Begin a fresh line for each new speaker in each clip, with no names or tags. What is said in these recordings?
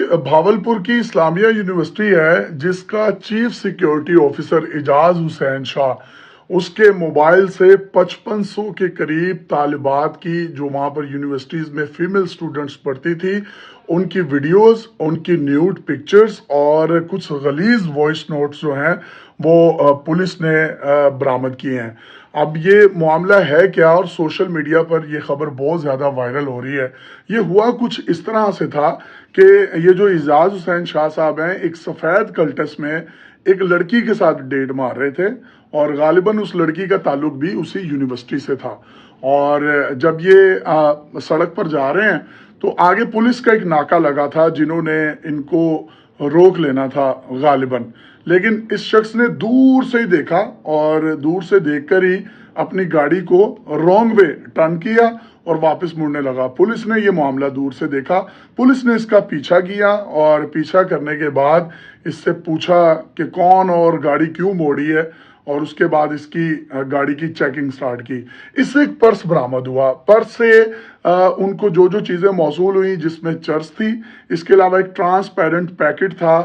भावलपुर की इस्लामिया यूनिवर्सिटी है जिसका chief security officer Ijaz Hussain Shah उसके मोबाइल से 5500 के करीब तालिबात की जो वहाँ पर यूनिवर्सिटीज़ में फीमेल स्टूडेंट्स पढ़ती थी उनकी वीडियोस, उनकी न्यूड पिक्चर्स और कुछ गलीज वॉइस नोट्स जो हैं वो पुलिस ने बरामद किए हैं। अब ये मामला है क्या और सोशल मीडिया पर ये खबर बहुत ज़्यादा वायरल हो रही है। ये हुआ कुछ इस तरह से था कि ये जो इजाज हुसैन शाह साहब हैं एक सफ़ेद कल्टस में एक लड़की के साथ डेट मार रहे थे और गालिबन उस लड़की का ताल्लुक भी उसी यूनिवर्सिटी से था। और जब ये सड़क पर जा रहे हैं तो आगे पुलिस का एक नाका लगा था जिन्होंने इनको रोक लेना था गालिबन, लेकिन इस शख्स ने दूर से ही देखा और दूर से देखकर ही अपनी गाड़ी को रॉन्ग वे टर्न किया और वापस मुड़ने लगा। पुलिस ने ये मामला दूर से देखा, पुलिस ने इसका पीछा किया और पीछा करने के बाद इससे पूछा कि कौन और गाड़ी क्यों मोड़ी है और उसके बाद इसकी गाड़ी की चेकिंग स्टार्ट की। इससे एक पर्स बरामद हुआ। पर्स से उनको जो जो चीज़ें मौसूल हुई जिसमें चर्च थी, इसके अलावा एक ट्रांसपेरेंट पैकेट था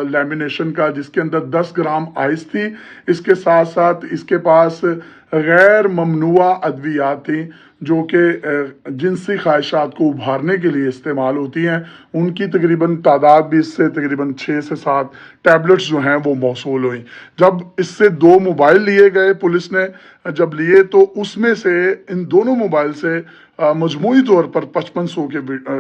लैमिनेशन का जिसके अंदर 10 ग्राम आइस थी। इसके साथ साथ इसके पास गैर ममनुआ अद्वियात थी जो कि जिनसी ख्वाहिशात को उभारने के लिए इस्तेमाल होती हैं। उनकी तकरीबन तादाद भी इससे तकरीबन 6 से 7 टैबलेट्स जो हैं वो मौसूल हुई। जब इससे 2 मोबाइल लिए गए पुलिस ने जब लिए तो उसमें से इन दोनों मोबाइल से मजमूई तौर पर 5500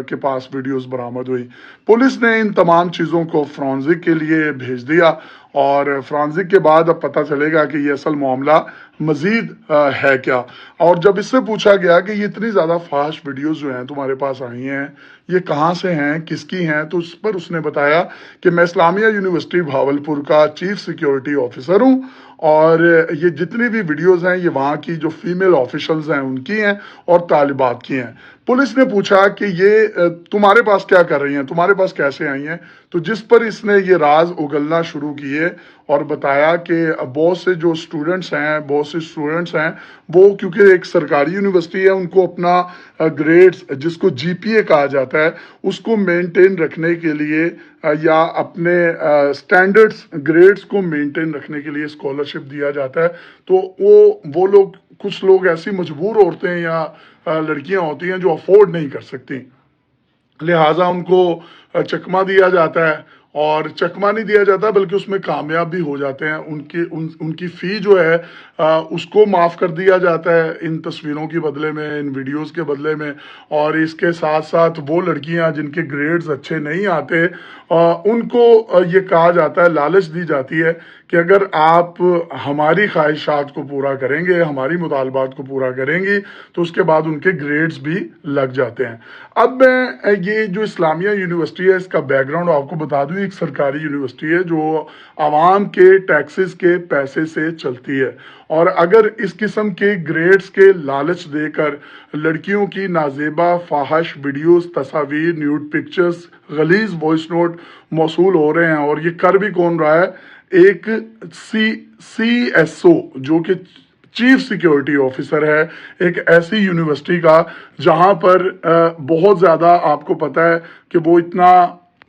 के पास वीडियोस बरामद हुई। पुलिस ने इन तमाम चीज़ों को फ्रांजिक के लिए भेज दिया और फ्रांजिक के बाद अब पता चलेगा कि ये असल मामला मजीद है क्या। और जब इससे पूछा गया कि ये इतनी ज़्यादा फास्ट वीडियोस जो हैं तुम्हारे पास आई हैं ये कहाँ से हैं, किसकी हैं, तो उस पर उसने बताया कि मैं इस्लामिया यूनिवर्सिटी भावलपुर का चीफ सिक्योरिटी ऑफिसर हूँ और ये जितनी भी वीडियोस हैं ये वहाँ की जो फीमेल ऑफिशल्स हैं उनकी हैं और तालिबात की हैं। पुलिस ने पूछा कि ये तुम्हारे पास क्या कर रही हैं, तुम्हारे पास कैसे आई हैं, तो जिस पर इसने ये राज उगलना शुरू किए और बताया कि बहुत से जो स्टूडेंट्स हैं वो क्योंकि एक सरकारी यूनिवर्सिटी है उनको अपना ग्रेड्स जिसको जीपीए कहा जाता है उसको मेंटेन रखने के लिए या अपने स्टैंडर्ड्स ग्रेड्स को मेंटेन रखने के लिए स्कॉलरशिप दिया जाता है। तो वो लोग कुछ लोग ऐसी मजबूर औरतें या लड़कियां होती हैं जो अफोर्ड नहीं कर सकती, लिहाजा उनको चकमा दिया जाता है और चकमा नहीं दिया जाता बल्कि उसमें कामयाब भी हो जाते हैं। उनकी फ़ी जो है उसको माफ़ कर दिया जाता है इन तस्वीरों के बदले में, इन वीडियोस के बदले में। और इसके साथ साथ वो लड़कियां जिनके ग्रेड्स अच्छे नहीं आते उनको ये कहा जाता है, लालच दी जाती है कि अगर आप हमारी ख्वाहिशात को पूरा करेंगे, हमारी मुतालबात को पूरा करेंगी तो उसके बाद उनके ग्रेड्स भी लग जाते हैं। अब मैं ये जो इस्लामिया यूनिवर्सिटी है इसका बैकग्राउंड आपको बता दूं, एक सरकारी यूनिवर्सिटी है जो आवाम के टैक्सेस के पैसे से चलती है और अगर इस किस्म के ग्रेड्स के लालच देकर लड़कियों की नाजेबा फाहश वीडियोस, तस्वीर, न्यूड पिक्चर्स, गलीज वॉइस नोट मौसूल हो रहे हैं और ये कर भी कौन रहा है, एक CSO जो कि चीफ सिक्योरिटी ऑफिसर है एक ऐसी यूनिवर्सिटी का जहां पर बहुत ज़्यादा आपको पता है कि वो इतना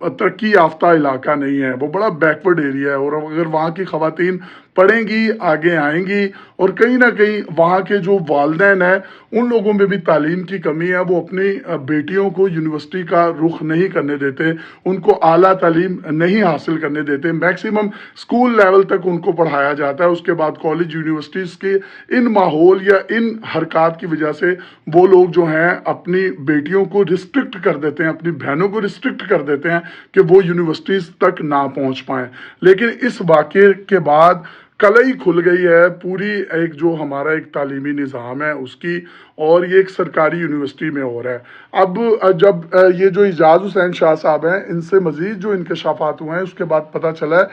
तरक्की याफ्ता इलाका नहीं है, वो बड़ा बैकवर्ड एरिया है और अगर वहाँ की ख़वातीन पढ़ेंगी आगे आएंगी और कहीं ना कहीं वहाँ के जो वालिदैन हैं उन लोगों में भी तालीम की कमी है। वो अपनी बेटियों को यूनिवर्सिटी का रुख नहीं करने देते, उनको आला तालीम नहीं हासिल करने देते। मैक्सिमम स्कूल लेवल तक उनको पढ़ाया जाता है, उसके बाद कॉलेज यूनिवर्सिटीज़ के इन माहौल या इन हरकत की वजह से वो लोग जो हैं अपनी बेटियों को रिस्ट्रिक्ट कर देते हैं, अपनी बहनों को रिस्ट्रिक्ट कर देते हैं कि वो यूनिवर्सिटीज़ तक ना पहुँच पाएँ। लेकिन इस वाक़े के बाद कलई खुल गई है पूरी एक जो हमारा एक तालीमी निज़ाम है उसकी, और ये एक सरकारी यूनिवर्सिटी में हो रहा है। अब जब ये जो इजाज़ हुसैन शाह साहब हैं इनसे मज़ीद जो इंकशाफात हुए हैं उसके बाद पता चला है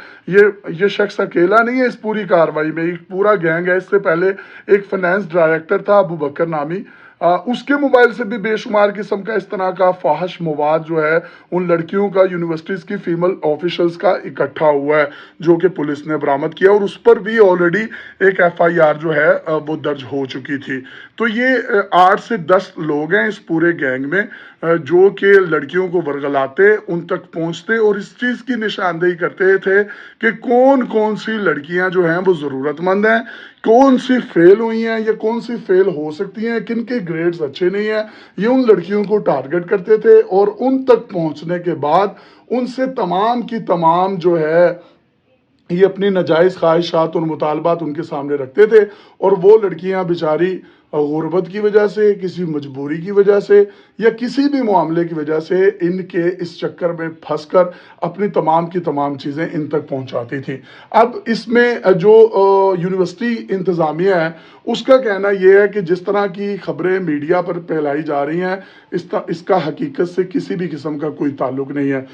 ये शख्स अकेला नहीं है इस पूरी कार्रवाई में, एक पूरा गैंग है। इससे पहले एक फाइनेंस डायरेक्टर था अबू बकर नामी उसके मोबाइल से भी बेशुमार किस्म का इस तरह का फाहिश मवाद जो है उन लड़कियों का, यूनिवर्सिटीज़ की फीमेल ऑफिशल्स का इकट्ठा हुआ है, जो कि पुलिस ने बरामद किया और उस पर भी ऑलरेडी एक FIR जो है वो दर्ज हो चुकी थी। तो ये 8 से 10 लोग हैं इस पूरे गैंग में, जो कि लड़कियों को वर्गलाते, उन तक पहुंचते और इस चीज़ की निशानदेही करते थे कि कौन कौन सी लड़कियां जो हैं वो ज़रूरतमंद हैं, कौन सी फेल हुई हैं या कौन सी फेल हो सकती हैं, किन के ग्रेड्स अच्छे नहीं हैं। ये उन लड़कियों को टारगेट करते थे और उन तक पहुंचने के बाद उनसे तमाम की तमाम जो है ये अपनी नाजायज़ ख्वाहिशात और मुतालबात उनके सामने रखते थे। और वो लड़कियां बेचारी गुर्बत की वजह से, किसी मजबूरी की वजह से या किसी भी मामले की वजह से इनके इस चक्कर में फंसकर अपनी तमाम की तमाम चीज़ें इन तक पहुंचाती थी। अब इसमें जो यूनिवर्सिटी इंतज़ामिया है उसका कहना यह है कि जिस तरह की खबरें मीडिया पर फैलाई जा रही हैं इसका हकीकत से किसी भी किस्म का कोई ताल्लुक नहीं है।